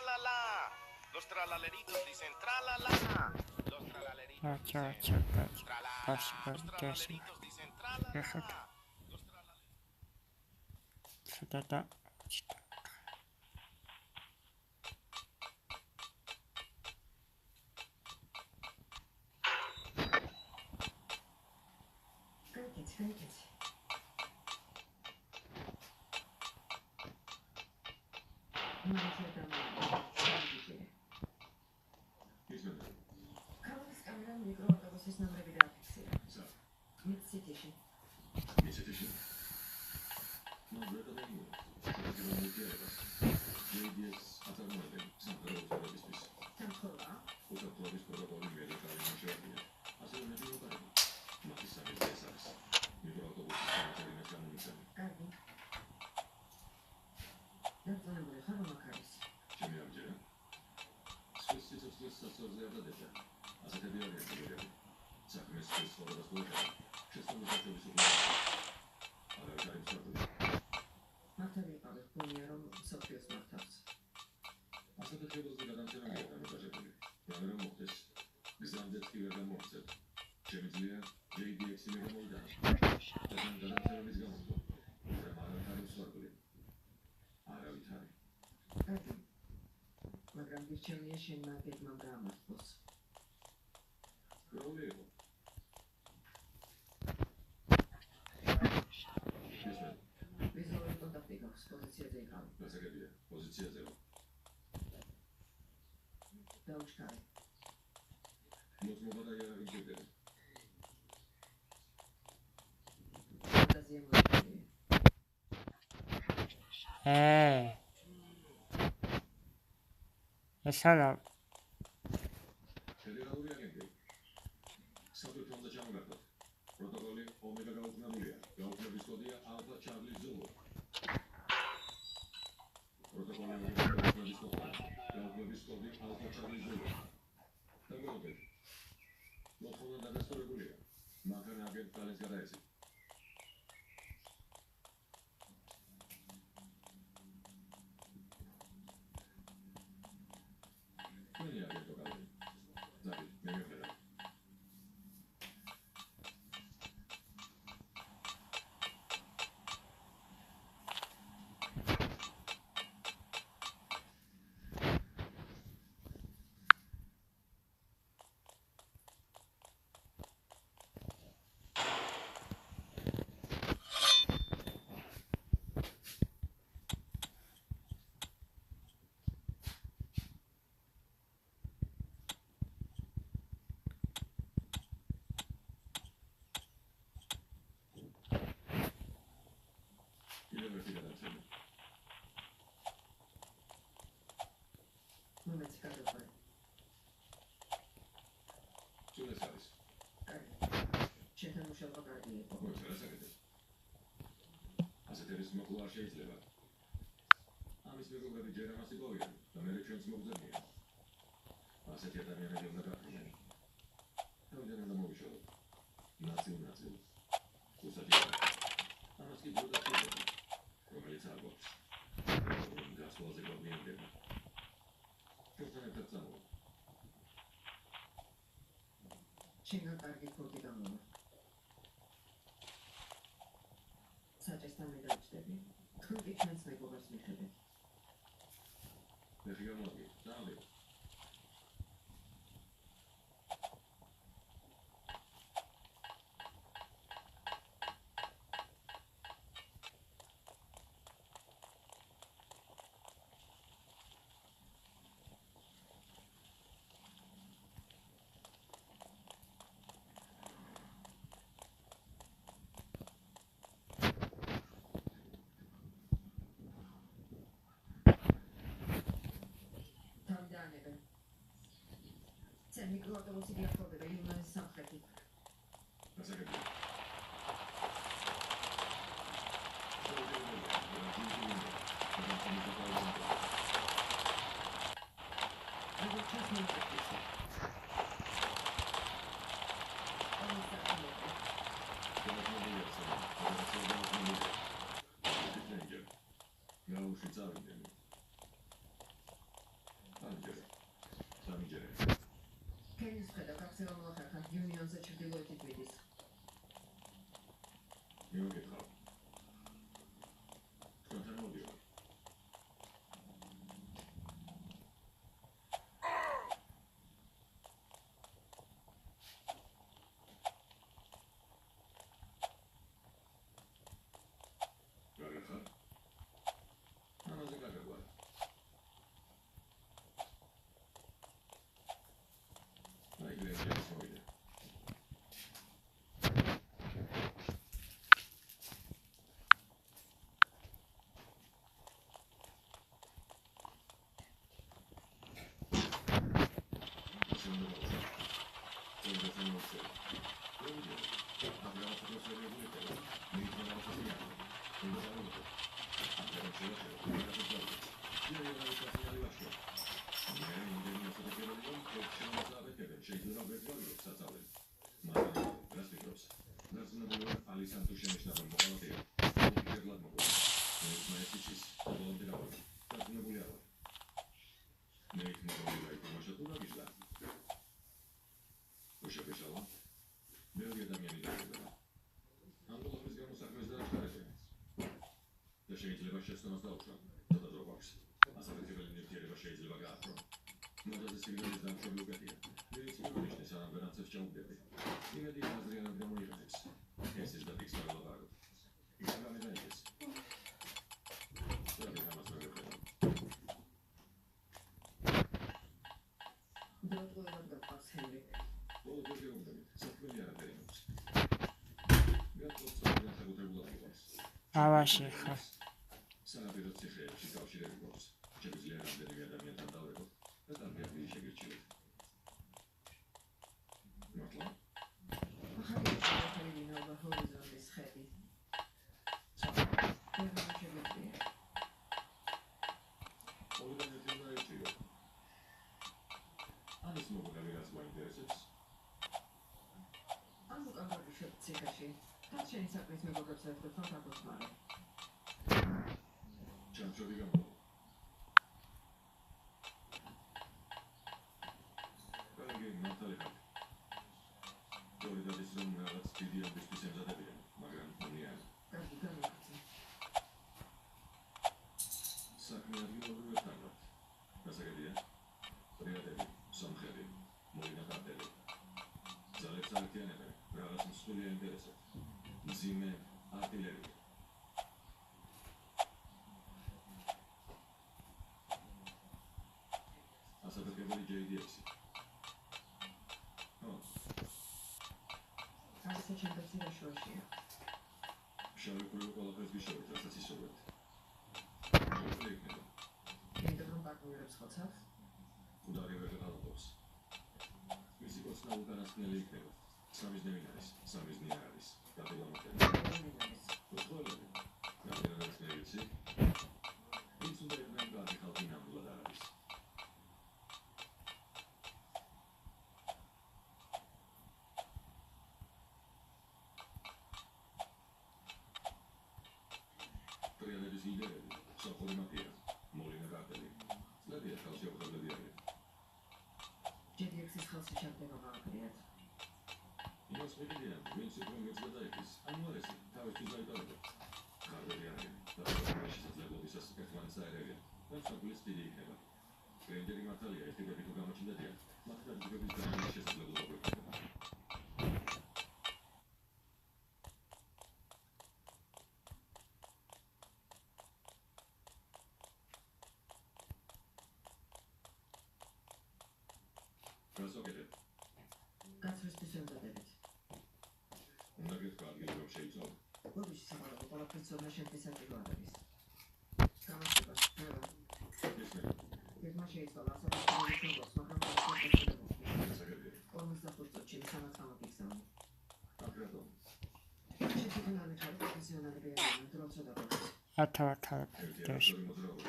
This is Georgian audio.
tralala. Los tralaleritos dicen tralala. Los tralaleritos Acha, tralala. paso, Los tralaleritos dicen tralala. Los tralaleritos. Sudata. Кайкеть. Мальчик там. Калыс камерам микроавтобусის ნომრები დააფიქსირა. მიციტიში. მართალი იყავი ხუნია რომ სოფიოს მართავს. ასეთ ხელოსნი გადამწერებია დამოუკიდებელი. მაგრამ მოხდეს გზამდეთ კი ვერ გამოიწევ. შემიძლია JDX-ი მე გამოვიდა. და გადამწერების გამო. მაგრამ არ ვსვარგული. არავით არის. კარგი. მაგრამ გირჩევნია შენ მარკეტმა გაამართლოს. როლი იყო. ვიზუალური კონტაქტი გაქვს პოზიციაზე იყავი. გასაგებია, პოზიციაზე ვარ. დაუჩქარე. მოწმობა და იარაღი მშვიდები. ფანტაზია მოიწვია. ეს არა ფედერალური აგენტი. საბჭოთა უნდა ჩამოგართოთ. პროტოკოლი ომეგა გაუქმებულია. გაუქმების კოდია ალფა ჩარლი ზულუ. პროტოკოლი გაუქმების კოდი ალფა ჩარლი ზულუ. დამოუკიდებელი. მოხდა დადასტურებულია. მაგრამ აგენტ კალეს გადაეცი. მომეც გადავყარე. სულეს არის. კარგი. შენთან მუშაობა კარგი იყო. მოიწესრიგეთ. ასეთ ერის მოხლა არ შეიძლება. ამის მეგობრები ჯერ ამას იპოვიან და მე ჩვენს მოგზაურია. ასეთი ადამიანები უნდა გაყრიან. რამდენი უნდა მოვიშოროთ. ნაციონალიზმი. უსაჯი. ამას კი დრო რომელიც არ გვაქვს. გასვლაზე გვაგვიანდება. შენგან კარგი ფორტი გამოვა. საჭესთან მე დავჭდები. თქვენ კი ჩვენს მეგობარს მიხედეთ. მე შეგამოვიდი. დავი. მიკროავტობუსი გიახტოვდება იუნანის სამხრეთით. გასაგებია. გაქცევა მოახერხა იუნიონზე ჩრდილოეთით მიდის. მიუგებხავ. თქვენთან მოდიო. გაგიხარ? ამაზე გაგაგვარ. აი გლეხებს მოვიდა. შეიძლება შეცდომას დაუშვან, თოდაძრო გვაქვს. ასაფეთქებელი ნივთიერება შეიძლება გააფრო. მოდაზე სიგნალის დამშვები უკეთია. მილიცია ნიშნეს სანამ განაცებს ჩაუგდები. იმედი აზრიანად გამოიღებს. ეს ის და ფიქსირება ვარო. იქნება მეძაიეს. სწორედ ამას ვერაფერა. დროულად გაფას ჰენრი. ბოლო გეგმები, საქმე არაფერი მაქვს. გაწოც განსაკუთრებულად იყოს. ავაში ხარ. სანაპირო ციხეებში კავშირები გვაქვს. შეგვიძლია რამდენიმე ადამიანთან დავეყოთ და დამიადი შეგირჩიოთ. მართლა? ახალი შეფერი დინობა ჰორიზონტის ხედი. ყველგან ერთი უნდა ეჭირო. ამის მოგონები რაც მაინტერესებს. ამ უკანვარდი ციხეში. რაც შენი საქმის მეგობრებს ერთად თამბაქოს მარე. ჩამწოდი გამოვა. კარგი, მართალი ხარ. თორედ ის რომ რაღაც დიდი ამბისთვის ემზადებიან, მაგრამ ამიან. კარგი, გამიქცე. საქმე ადგილობრივ ერთად. გასაგებია? პრიადები, სომხები, მოლინა კარტელი. ძალებს აერთიანებენ, რაღაც მსხვილი აინტერესებს. მძიმე არტილერია. ასაფეთქებელი JDX-ი. ასე ჩემთვის რაშუაშია. შავი ყურები ყველაფერს გიშოვეთ, რასაც ისურვებთ. მოკლე იქნება. იმიტომ რომ პარტნიორებს ხოცავს. მკვდარი ვერ გყალატობს. მისი კოცნა უკანასკნელი იქნება. სამის ნევინ არის, სამის ნი არ არის. გადაგამოხდეთ. უცხოელები. რამდენადაც ნევიცი. ის უნდა იქნება კარგი ხალხი ნამდვილად არ არის. პრიადების ლიდერები, სოფური მაფია, მოლინა კარტელი. ძლევია ხალხი ოქროვლები არიან. JDX-ის ხალხი ჩარდება გააკრიათ. იმას მიგდიან, ვინც უფრო მეც გადაიქის, ანუ არესი, თავისთვის დაიტოვებთ. ხარველი არიან, და შესაძლებლობისას ერთმანეთს აერევიან, და მსოფლიოს დიდი იქნება. რენჯერი მართალია, ეს ტიპები თუ გამოჩნდებიან, მათ დაძაბების განალის შესაძლებლობა გვექნება. გასაგებია. გაცრისთვის ემზადებით. უნდა გეთქვა ადგილი რომ შეიცვალო. გოგიში სამალავო ყველაფერს ზონა შენთვის საჭირო არ არის. გამოსება, ნელა. ისმენთ. გეგმა შეიცვალა საფრთხეების მოგოს, მაგრამ გასაგებია. გასაგებია. 45 წუთში სამაც გამოგიგზავნე. აკრატო. შეფიქრებული პროფესიონალები არიან, დროც ოდაბა. ათავარ თავებს. ერთი არასორი მოძრაობა.